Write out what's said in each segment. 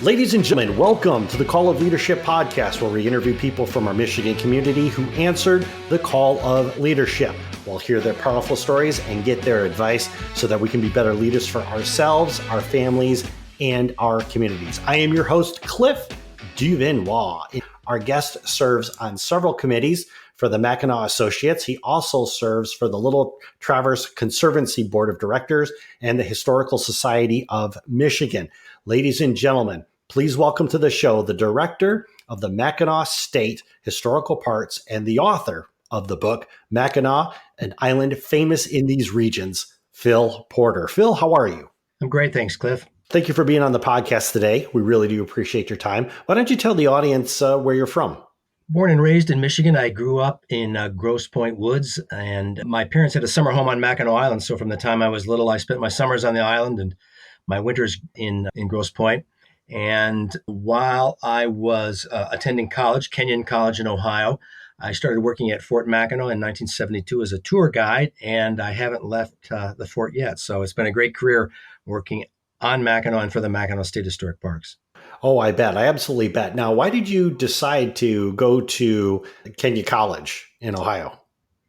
Ladies and gentlemen, welcome to the Call of Leadership podcast, where we interview people from our Michigan community who answered the call of leadership. We'll hear their powerful stories and get their advice so that we can be better leaders for ourselves, our families, and our communities. I am your host, Cliff Duvinois. Our guest serves on several committees for the Mackinac Associates. He also serves for the Little Traverse Conservancy Board of Directors and the Historical Society of Michigan. Ladies and gentlemen, please welcome to the show the director of the Mackinac State Historical Parks and the author of the book, Mackinac, an Island Famous in These Regions, Phil Porter. Phil, how are you? I'm great. Thanks, Cliff. Thank you for being on the podcast today. We really do appreciate your time. Why don't you tell the audience where you're from? Born and raised in Michigan, I grew up in Grosse Pointe Woods, and my parents had a summer home on Mackinac Island. So from the time I was little, I spent my summers on the island and my winters in Grosse Pointe. And while I was attending college, Kenyon College in Ohio, I started working at Fort Mackinac in 1972 as a tour guide, and I haven't left the fort yet. So it's been a great career working on Mackinac and for the Mackinac State Historic Parks. Oh, I bet. I absolutely bet. Now, why did you decide to go to Kenyon College in Ohio?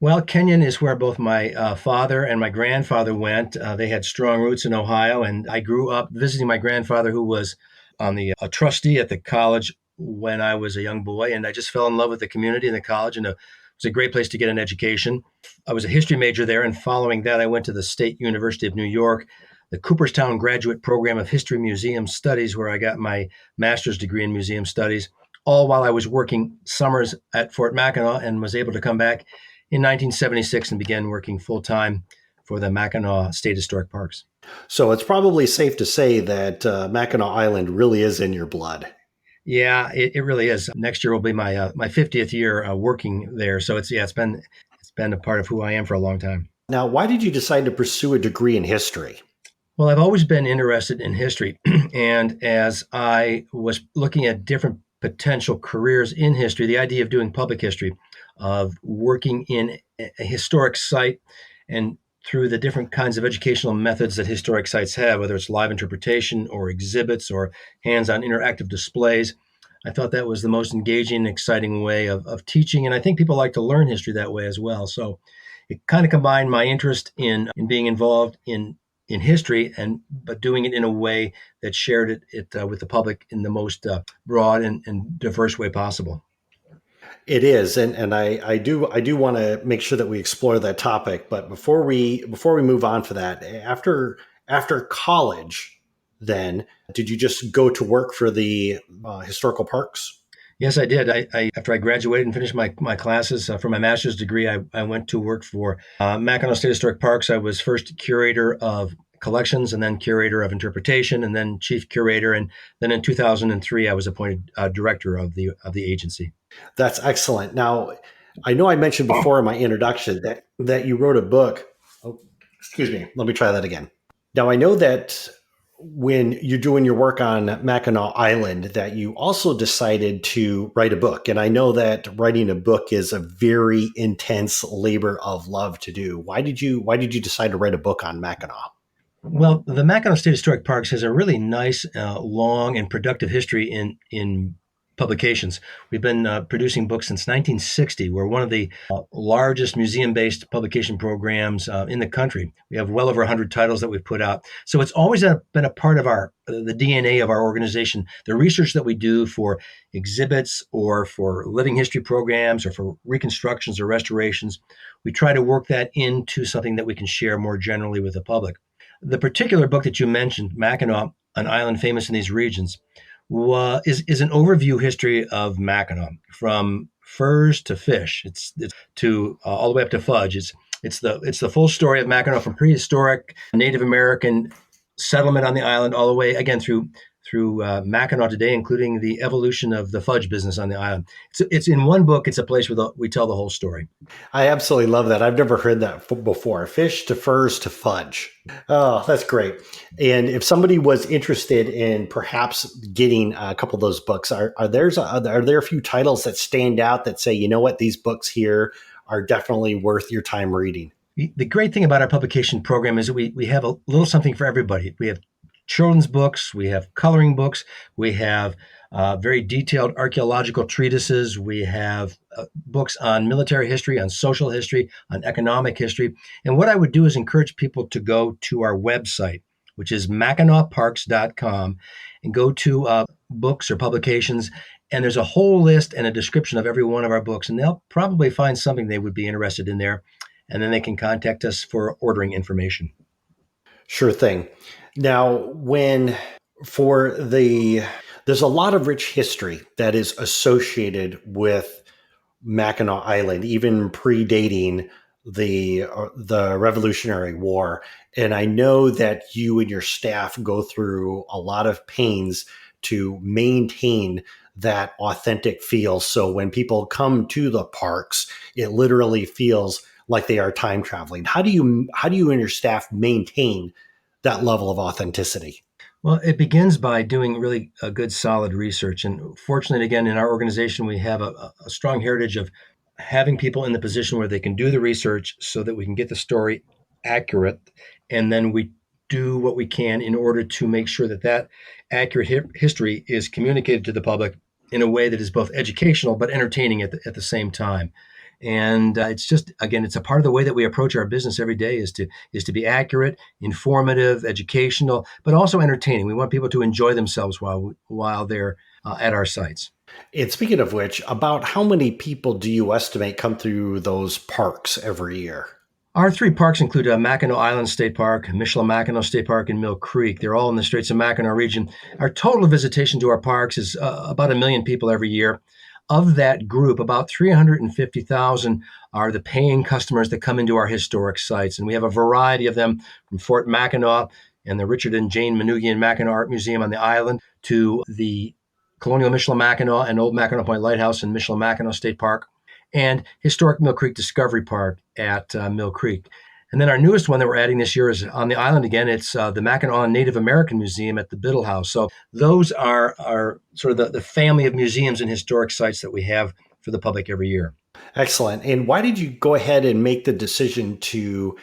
Well, Kenyon is where both my father and my grandfather went. They had strong roots in Ohio, and I grew up visiting my grandfather, who was on the a trustee at the college when I was a young boy, and I just fell in love with the community and the college, and it was a great place to get an education. I was a history major there, and following that, I went to the State University of New York, the Cooperstown Graduate Program of History Museum Studies, where I got my master's degree in museum studies, all while I was working summers at Fort Mackinac, and was able to come back in 1976 and began working full-time for the Mackinac State Historic Parks. So it's probably safe to say that Mackinac Island really is in your blood. Yeah, it really is. Next year will be my 50th year working there. So it's been a part of who I am for a long time. Now, why did you decide to pursue a degree in history? Well, I've always been interested in history. And as I was looking at different potential careers in history, the idea of doing public history, of working in a historic site and through the different kinds of educational methods that historic sites have, whether it's live interpretation or exhibits or hands-on interactive displays, I thought that was the most engaging and exciting way of teaching. And I think people like to learn history that way as well. So it kind of combined my interest in being involved in history, but doing it in a way that shared it with the public in the most broad and diverse way possible. It is, and I do want to make sure that we explore that topic. But before we move on for that, after college, then did you just go to work for the historical parks? Yes, I did. I after I graduated and finished my classes for my master's degree, I went to work for Mackinac State Historic Parks. I was first curator of collections, and then curator of interpretation, and then chief curator, and then in 2003 I was appointed director of the agency. That's excellent. Now, I know I mentioned before in my introduction that you wrote a book. Oh, excuse me. Let me try that again. Now, I know that when you're doing your work on Mackinac Island, that you also decided to write a book. And I know that writing a book is a very intense labor of love to do. Why did you decide to write a book on Mackinac? Well, the Mackinac State Historic Parks has a really nice, long, and productive history in publications. We've been producing books since 1960. We're one of the largest museum-based publication programs in the country. We have well over 100 titles that we've put out. So it's always been a part of the DNA of our organization. The research that we do for exhibits or for living history programs or for reconstructions or restorations, we try to work that into something that we can share more generally with the public. The particular book that you mentioned, Mackinac, an Island Famous in These Regions, is an overview history of Mackinac from furs to fish. It's to all the way up to fudge. It's the full story of Mackinac from prehistoric Native American settlement on the island all the way again through Mackinac today, including the evolution of the fudge business on the island. It's in one book. It's a place where we tell the whole story. I absolutely love that. I've never heard that before. Fish to furs to fudge. Oh, that's great. And if somebody was interested in perhaps getting a couple of those books, are there a few titles that stand out that say, you know what, these books here are definitely worth your time reading? The great thing about our publication program is that we have a little something for everybody. We have children's books, we have coloring books, we have very detailed archaeological treatises, we have books on military history, on social history, on economic history. And what I would do is encourage people to go to our website, which is MackinacParks.com, and go to books or publications. And there's a whole list and a description of every one of our books. And they'll probably find something they would be interested in there. And then they can contact us for ordering information. Sure thing. Now, when for the there's a lot of rich history that is associated with Mackinac Island, even predating the Revolutionary War. And I know that you and your staff go through a lot of pains to maintain that authentic feel. So when people come to the parks, it literally feels like they are time traveling. How do you and your staff maintain that level of authenticity? Well, it begins by doing really a good, solid research. And fortunately, again, in our organization, we have a strong heritage of having people in the position where they can do the research so that we can get the story accurate. And then we do what we can in order to make sure that that accurate history is communicated to the public in a way that is both educational but entertaining at the same time. And it's just, again, it's a part of the way that we approach our business every day is to be accurate, informative, educational, but also entertaining. We want people to enjoy themselves while they're at our sites. And speaking of which, about how many people do you estimate come through those parks every year? Our three parks include Mackinac Island State Park, Mackinac State Park, and Mill Creek. They're all in the Straits of Mackinac region. Our total visitation to our parks is about 1 million people every year. Of that group, about 350,000 are the paying customers that come into our historic sites. And we have a variety of them, from Fort Mackinac and the Richard and Jane Manoogian Mackinac Art Museum on the island to the Colonial Mackinac and Old Mackinac Point Lighthouse in Mackinac State Park, and historic Mill Creek Discovery Park at Mill Creek. And then our newest one that we're adding this year is on the island again. It's the Mackinac Island Native American Museum at the Biddle House. So those are sort of the family of museums and historic sites that we have for the public every year. Excellent. And why did you go ahead and make the decision to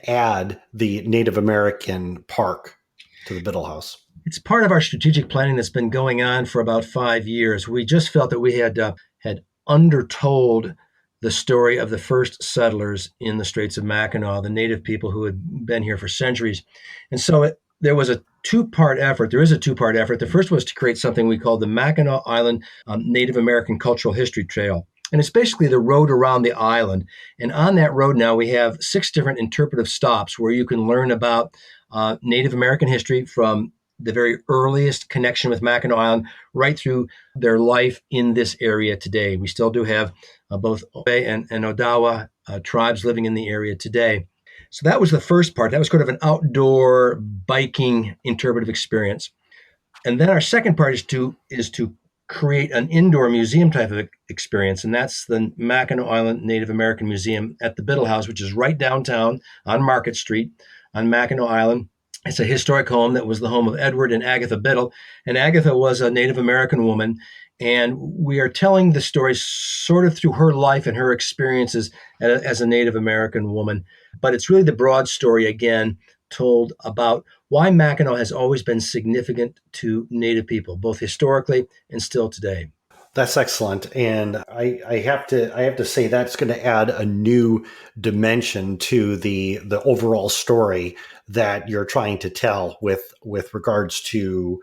add the Native American park to the Biddle House? It's part of our strategic planning that's been going on for about 5 years. We just felt that we had undertold the story of the first settlers in the Straits of Mackinac, the native people who had been here for centuries. And so there was a two-part effort. There is a two-part effort. The first was to create something we called the Mackinac Island Native American Cultural History Trail. And it's basically the road around the island. And on that road now, we have 6 different interpretive stops where you can learn about Native American history from the very earliest connection with Mackinac Island right through their life in this area today. We still do have both Obe and Odawa tribes living in the area today. So that was the first part. That was sort of an outdoor biking interpretive experience. And then our second part is to create an indoor museum type of experience, and that's the Mackinac Island Native American Museum at the Biddle House, which is right downtown on Market Street on Mackinac Island. It's a historic home that was the home of Edward and Agatha Biddle, and Agatha was a Native American woman, and we are telling the story sort of through her life and her experiences as a Native American woman. But it's really the broad story, again, told about why Mackinac has always been significant to Native people, both historically and still today. That's excellent, and I have to say that's going to add a new dimension to the overall story that you're trying to tell with regards to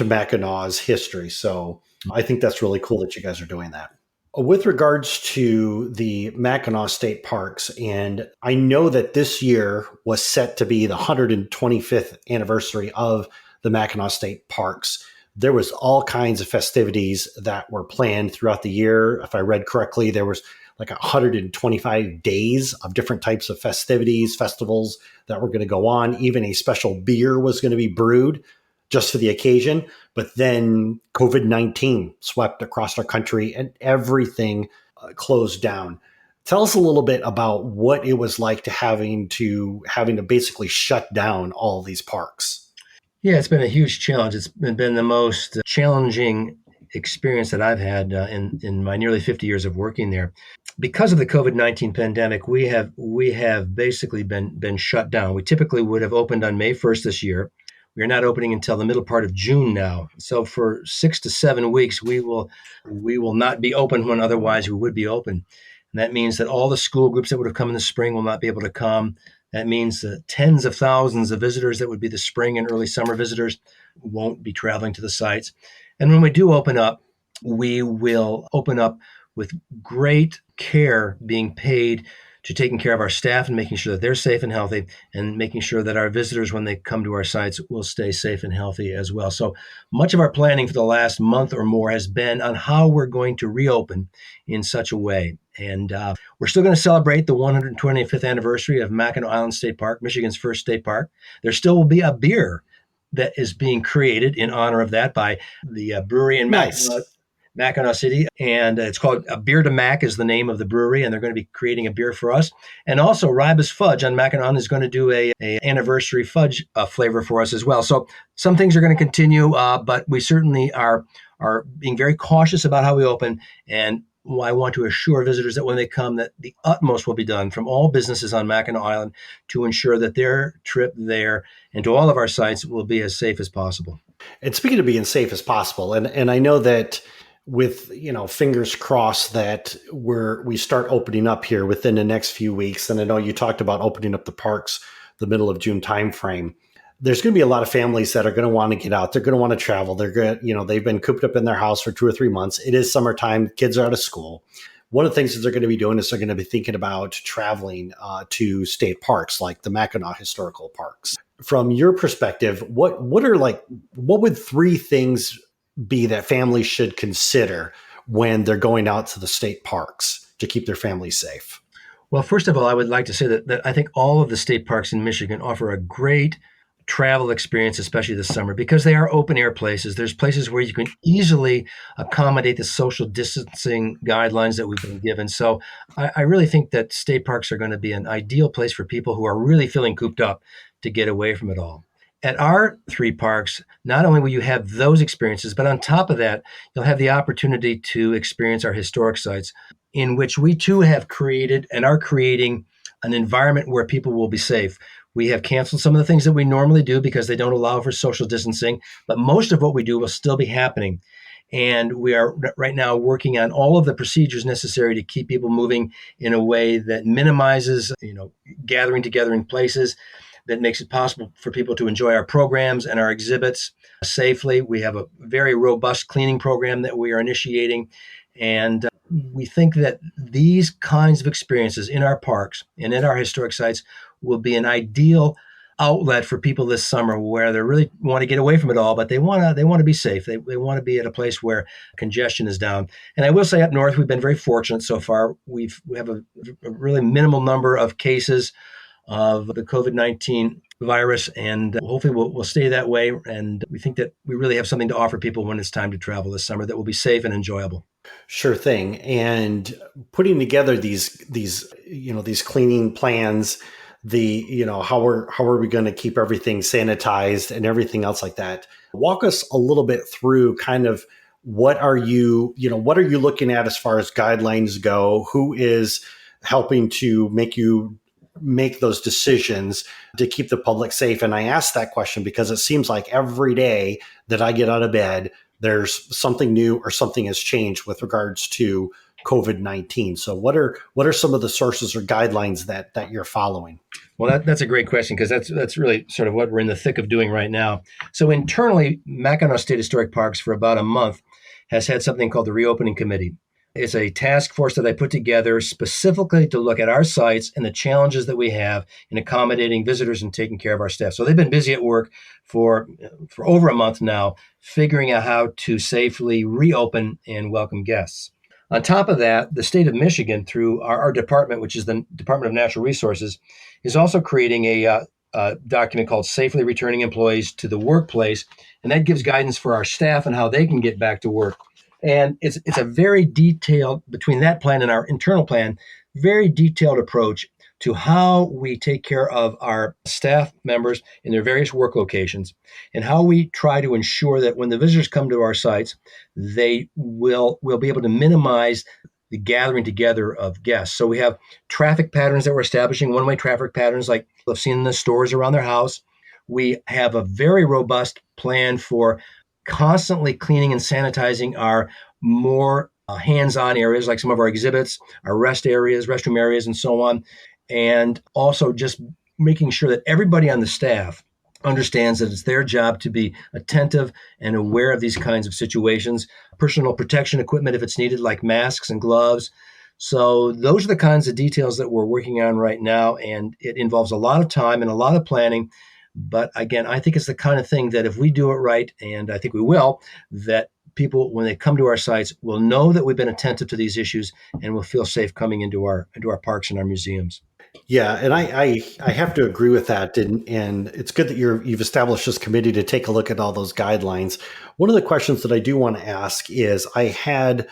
Mackinac's history. So I think that's really cool that you guys are doing that. With regards to the Mackinac State Parks, and I know that this year was set to be the 125th anniversary of the Mackinac State Parks. There was all kinds of festivities that were planned throughout the year. If I read correctly, there was like 125 days of different types of festivities, festivals that were going to go on. Even a special beer was going to be brewed just for the occasion. But then COVID-19 swept across our country and everything closed down. Tell us a little bit about what it was like to having to basically shut down all these parks. Yeah, it's been a huge challenge. It's been the most challenging experience that I've had in my nearly 50 years of working there. Because of the COVID-19 pandemic, we have basically been shut down. We typically would have opened on May 1st this year. We are not opening until the middle part of June now. So for 6 to 7 weeks, we will not be open when otherwise we would be open. And that means that all the school groups that would have come in the spring will not be able to come. That means that tens of thousands of visitors that would be the spring and early summer visitors won't be traveling to the sites. And when we do open up, we will open up with great care being paid to taking care of our staff and making sure that they're safe and healthy, and making sure that our visitors, when they come to our sites, will stay safe and healthy as well. So much of our planning for the last month or more has been on how we're going to reopen in such a way. And we're still going to celebrate the 125th anniversary of Mackinac Island State Park, Michigan's first state park. There still will be a beer that is being created in honor of that by the brewery in Mackinac City, and it's called Beer to Mac is the name of the brewery, and they're going to be creating a beer for us. And also, Ribas Fudge on Mackinac is going to do a anniversary fudge flavor for us as well. So some things are going to continue, but we certainly are being very cautious about how we open. And I want to assure visitors that when they come, that the utmost will be done from all businesses on Mackinac Island to ensure that their trip there and to all of our sites will be as safe as possible. And speaking of being safe as possible, and I know that with, fingers crossed that we start opening up here within the next few weeks. And I know you talked about opening up the parks the middle of June timeframe. There's going to be a lot of families that are going to want to get out. They're going to want to travel. They're going to, they've been cooped up in their house for 2 or 3 months. It is summertime. Kids are out of school. One of the things that they're going to be doing is they're going to be thinking about traveling to state parks like the Mackinac Historical Parks. From your perspective, what would 3 things be that families should consider when they're going out to the state parks to keep their families safe? Well, first of all, I would like to say that I think all of the state parks in Michigan offer a great travel experience, especially this summer, because they are open air places. There's places where you can easily accommodate the social distancing guidelines that we've been given. So I really think that state parks are going to be an ideal place for people who are really feeling cooped up to get away from it all. At our 3 parks, not only will you have those experiences, but on top of that, you'll have the opportunity to experience our historic sites, in which we too have created and are creating an environment where people will be safe. We have canceled some of the things that we normally do because they don't allow for social distancing, but most of what we do will still be happening. And we are right now working on all of the procedures necessary to keep people moving in a way that minimizes, gathering together in places, that makes it possible for people to enjoy our programs and our exhibits safely. We have a very robust cleaning program that we are initiating. And we think that these kinds of experiences in our parks and in our historic sites will be an ideal outlet for people this summer, where they really want to get away from it all, but they want to be safe. They want to be at a place where congestion is down. And I will say, up north, we've been very fortunate so far. We have a really minimal number of cases of the COVID-19 virus, and hopefully we'll stay that way. And we think that we really have something to offer people when it's time to travel this summer that will be safe and enjoyable. Sure thing. And putting together these cleaning plans, how are we going to keep everything sanitized and everything else like that? Walk us a little bit through kind of what are you looking at as far as guidelines go? Who is helping to make those decisions to keep the public safe? And I ask that question because it seems like every day that I get out of bed, there's something new or something has changed with regards to COVID-19. So what are some of the sources or guidelines that you're following? Well, that's a great question, because that's really sort of what we're in the thick of doing right now. So internally, Mackinac State Historic Parks for about a month has had something called the Reopening Committee. It's a task force that I put together specifically to look at our sites and the challenges that we have in accommodating visitors and taking care of our staff. So they've been busy at work for over a month now, figuring out how to safely reopen and welcome guests. On top of that, the state of Michigan, through our department, which is the Department of Natural Resources, is also creating a document called Safely Returning Employees to the Workplace, and that gives guidance for our staff and how they can get back to work. And it's a very detailed, between that plan and our internal plan, very detailed approach to how we take care of our staff members in their various work locations, and how we try to ensure that when the visitors come to our sites, they will be able to minimize the gathering together of guests. So we have traffic patterns that we're establishing, one-way traffic patterns like we've seen in the stores around their house. We have a very robust plan for constantly cleaning and sanitizing our more hands-on areas, like some of our exhibits, our rest areas, restroom areas, and so on. And also just making sure that everybody on the staff understands that it's their job to be attentive and aware of these kinds of situations. Personal protection equipment, if it's needed, like masks and gloves. So those are the kinds of details that we're working on right now, and it involves a lot of time and a lot of planning. But again, I think it's the kind of thing that if we do it right, and I think we will, that people, when they come to our sites, will know that we've been attentive to these issues and will feel safe coming into our parks and our museums. Yeah, and I have to agree with that, and it's good that you've established this committee to take a look at all those guidelines. One of the questions that I do want to ask is I had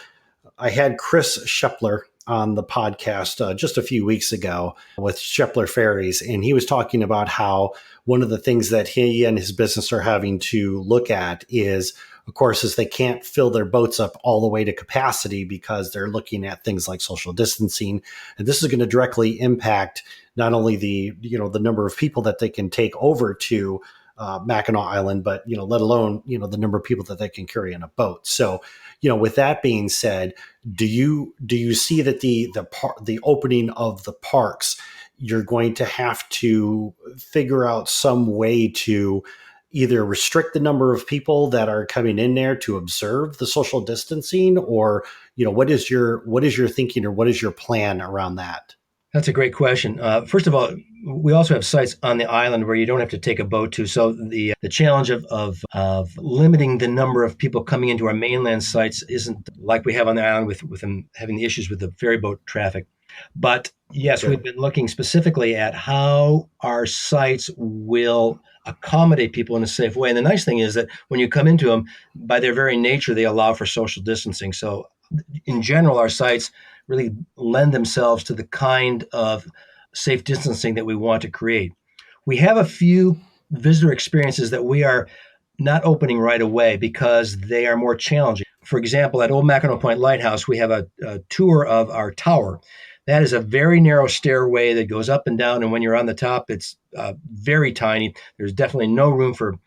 Chris Shepler on the podcast just a few weeks ago with Shepler Ferries, and he was talking about how one of the things that he and his business are having to look at is, of course, is they can't fill their boats up all the way to capacity because they're looking at things like social distancing, and this is going to directly impact not only the number of people that they can take over to Mackinac Island, but let alone the number of people that they can carry in a boat. So, with that being said, do you see that the opening of the parks, you're going to have to figure out some way to either restrict the number of people that are coming in there to observe the social distancing, or what is your thinking, or what is your plan around that? That's a great question. First of all, we also have sites on the island where you don't have to take a boat to. So the challenge of limiting the number of people coming into our mainland sites isn't like we have on the island with them having the issues with the ferry boat traffic. But yes, Sure. we've been looking specifically at how our sites will accommodate people in a safe way. And the nice thing is that when you come into them, by their very nature, they allow for social distancing. So in general, our sites really lend themselves to the kind of safe distancing that we want to create. We have a few visitor experiences that we are not opening right away because they are more challenging. For example, at Old Mackinac Point Lighthouse, we have a tour of our tower. That is a very narrow stairway that goes up and down, and when you're on the top, it's very tiny. There's definitely no room for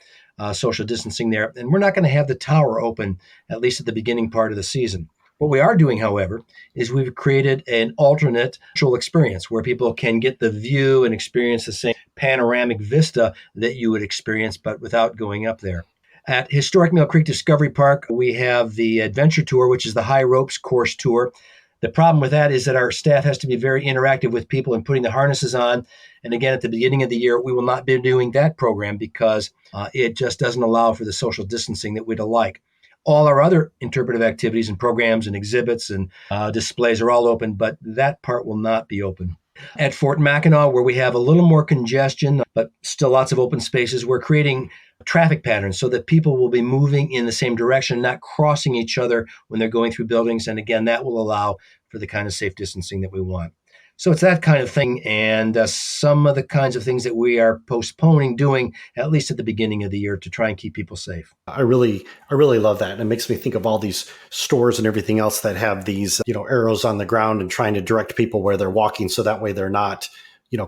social distancing there, and we're not going to have the tower open, at least at the beginning part of the season. What we are doing, however, is we've created an alternate virtual experience where people can get the view and experience the same panoramic vista that you would experience, but without going up there. At Historic Mill Creek Discovery Park, we have the Adventure Tour, which is the high ropes course tour. The problem with that is that our staff has to be very interactive with people and putting the harnesses on. And again, at the beginning of the year, we will not be doing that program because it just doesn't allow for the social distancing that we'd like. All our other interpretive activities and programs and exhibits and displays are all open, but that part will not be open. At Fort Mackinac, where we have a little more congestion, but still lots of open spaces, we're creating traffic patterns so that people will be moving in the same direction, not crossing each other when they're going through buildings. And again, that will allow for the kind of safe distancing that we want. So it's that kind of thing, and some of the kinds of things that we are postponing doing, at least at the beginning of the year, to try and keep people safe. I really love that. And it makes me think of all these stores and everything else that have these, arrows on the ground and trying to direct people where they're walking. So that way they're not,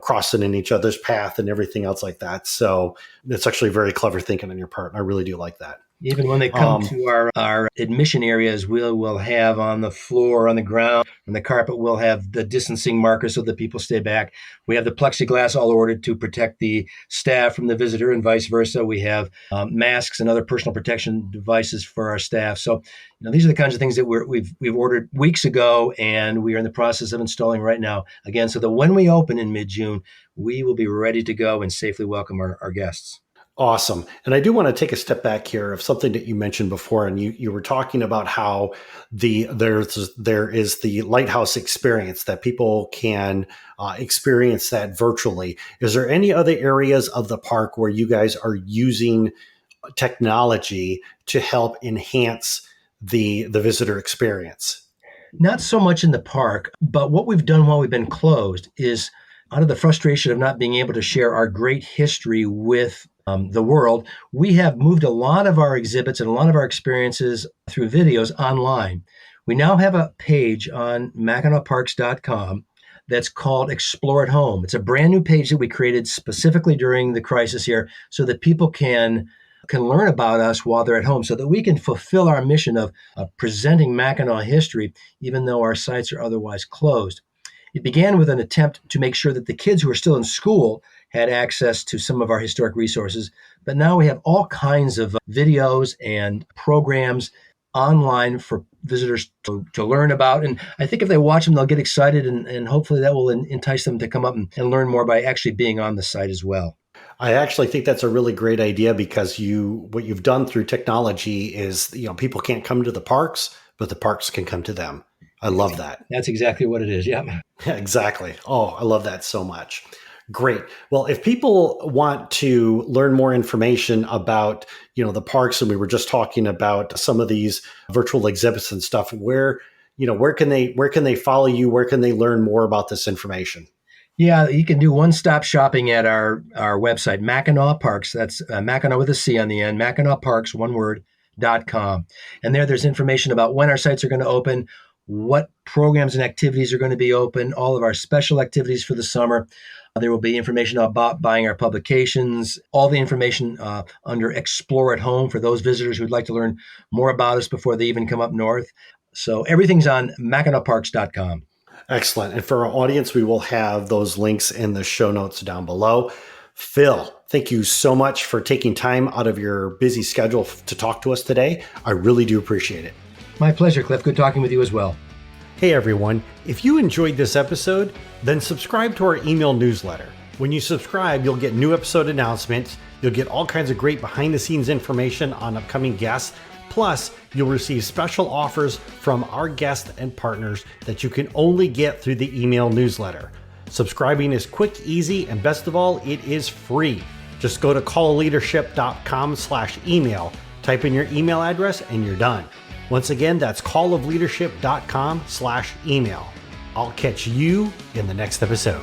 crossing in each other's path and everything else like that. So it's actually very clever thinking on your part. And I really do like that. Even when they come to our admission areas, we'll have on the floor, on the ground, on the carpet, we'll have the distancing markers so that people stay back. We have the plexiglass all ordered to protect the staff from the visitor and vice versa. We have masks and other personal protection devices for our staff. So, these are the kinds of things that we've ordered weeks ago, and we are in the process of installing right now. Again, so that when we open in mid-June, we will be ready to go and safely welcome our guests. Awesome. And I do want to take a step back here of something that you mentioned before. And you were talking about how there is the lighthouse experience that people can experience that virtually. Is there any other areas of the park where you guys are using technology to help enhance the visitor experience? Not so much in the park, but what we've done while we've been closed is, out of the frustration of not being able to share our great history with the world, we have moved a lot of our exhibits and a lot of our experiences through videos online. We now have a page on MackinacParks.com that's called Explore at Home. It's a brand new page that we created specifically during the crisis here so that people can learn about us while they're at home, so that we can fulfill our mission of presenting Mackinac history, even though our sites are otherwise closed. It began with an attempt to make sure that the kids who are still in school had access to some of our historic resources, but now we have all kinds of videos and programs online for visitors to learn about. And I think if they watch them, they'll get excited, and hopefully that will entice them to come up and learn more by actually being on the site as well. I actually think that's a really great idea, because what you've done through technology is, people can't come to the parks, but the parks can come to them. I love that. That's exactly what it is. Yeah. Exactly. Oh, I love that so much. Great. Well, if people want to learn more information about, the parks, and we were just talking about some of these virtual exhibits and stuff, where can they follow you? Where can they learn more about this information? Yeah, you can do one-stop shopping at our website, Mackinac Parks. That's Mackinac with a C on the end, Mackinac Parks, one word, .com. And there's information about when our sites are going to open, what programs and activities are going to be open, all of our special activities for the summer. There will be information about buying our publications, all the information under Explore at Home for those visitors who'd like to learn more about us before they even come up north. So everything's on MackinacParks.com. Excellent. And for our audience, we will have those links in the show notes down below. Phil, thank you so much for taking time out of your busy schedule to talk to us today. I really do appreciate it. My pleasure, Cliff. Good talking with you as well. Hey, everyone. If you enjoyed this episode, then subscribe to our email newsletter. When you subscribe, you'll get new episode announcements. You'll get all kinds of great behind-the-scenes information on upcoming guests. Plus, you'll receive special offers from our guests and partners that you can only get through the email newsletter. Subscribing is quick, easy, and best of all, it is free. Just go to callofleadership.com/email, type in your email address, and you're done. Once again, that's callofleadership.com/email. I'll catch you in the next episode.